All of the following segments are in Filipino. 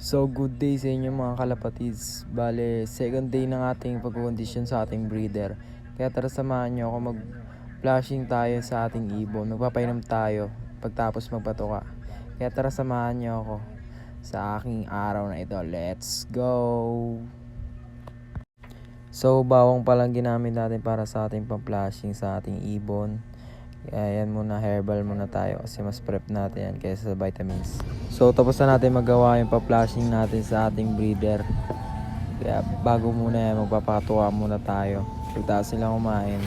So good day sa inyo mga kalapatids. Bale, second day ng ating pagkondisyon sa ating breeder. Kaya tara samahan nyo ako mag-flashing tayo sa ating ibon. Magpapainom tayo pagtapos magpatuka. Kaya tara samahan nyo ako sa aking araw na ito. Let's go! So bawang palang ginamit natin para sa ating pang-flashing sa ating ibon. Kaya yan muna, herbal muna tayo kasi mas prep natin yan kaysa sa vitamins. So tapos na natin magawa yung pa-flashing natin sa ating breeder. Kaya bago muna yan, magpapatuwa muna tayo. Pagtaas nila kumain,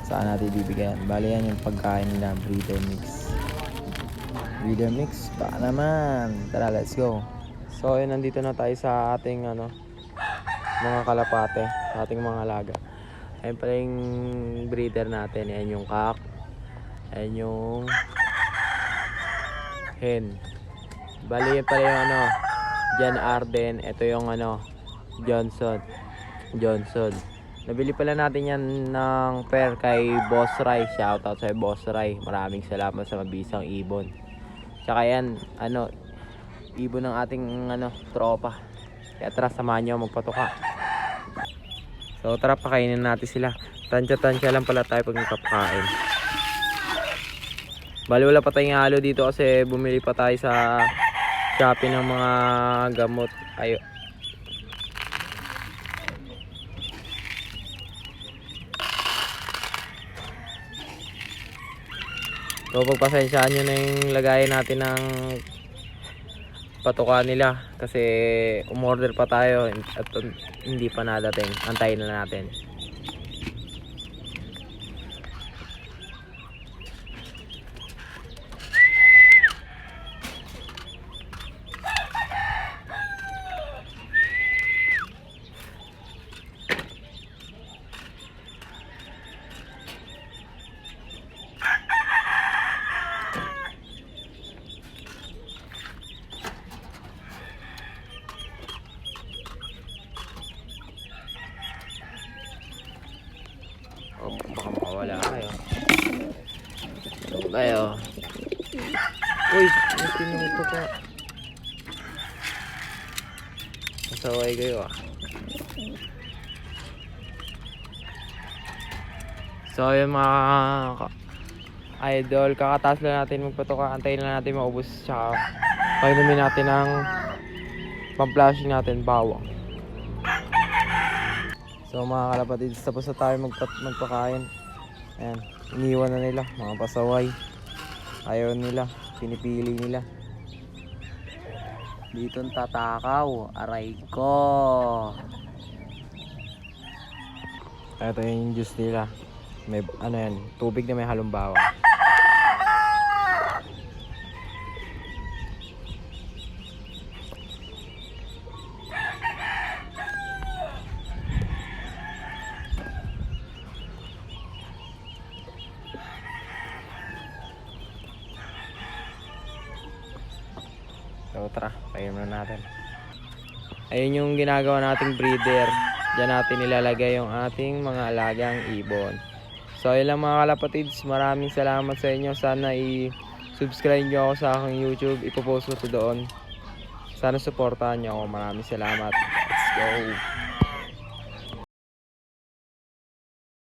saan natin bibigyan? Bali yan yung pagkain nila, breeder mix. Breeder mix? Baka naman. Tara, let's go. So yun, nandito na tayo sa ating mga kalapate, sa ating mga alaga. Ayun pala yung breeder natin. Ayan yung cock. Ayan yung hen. Bali yan pala yung John Arden. Ito yung Johnson. Nabili pala natin yan ng pair kay Boss Rai. Shoutout sa Boss Rai. Maraming salamat sa mabisang ibon. Tsaka yan ibon ng ating tropa. Kaya tara, samahan nyo magpatuka. So tara, pakainin natin sila. Tansya lang pala tayo pag nagpapakain. Bali wala pa tayong halo dito kasi bumili pa tayo sa Shopee ng mga gamot. Ayo. So pagpasensyaan nyo na yung lagayan natin ng patuka nila kasi umorder pa tayo at hindi pa nadating. Antayin na natin. Oh, baka makawala kayo. So tayo. Uy, may pinuto ka. Masaway kayo So yun mga idol, kakataas lang natin magpatuka. Antayin lang natin maubos. Tsaka painumin natin ng pang-flashing natin, bawang. So mga kalapatids, tapos na tayo magpakain. Ayan, iniwan na nila, mga pasaway. Ayaw nila, pinipili nila. Ditong tatakaw, aray ko. Ito yung juice nila. May yan, tubig na may halong bawang. So tara, painom na natin. Ayun yung ginagawa nating breeder. Diyan natin nilalagay yung ating mga alagang ibon. So ayun lang mga kalapatids, maraming salamat sa inyo. Sana i-subscribe nyo ako sa aking YouTube. Ipopost ko ito doon. Sana supportahan nyo ako. Maraming salamat. Let's go.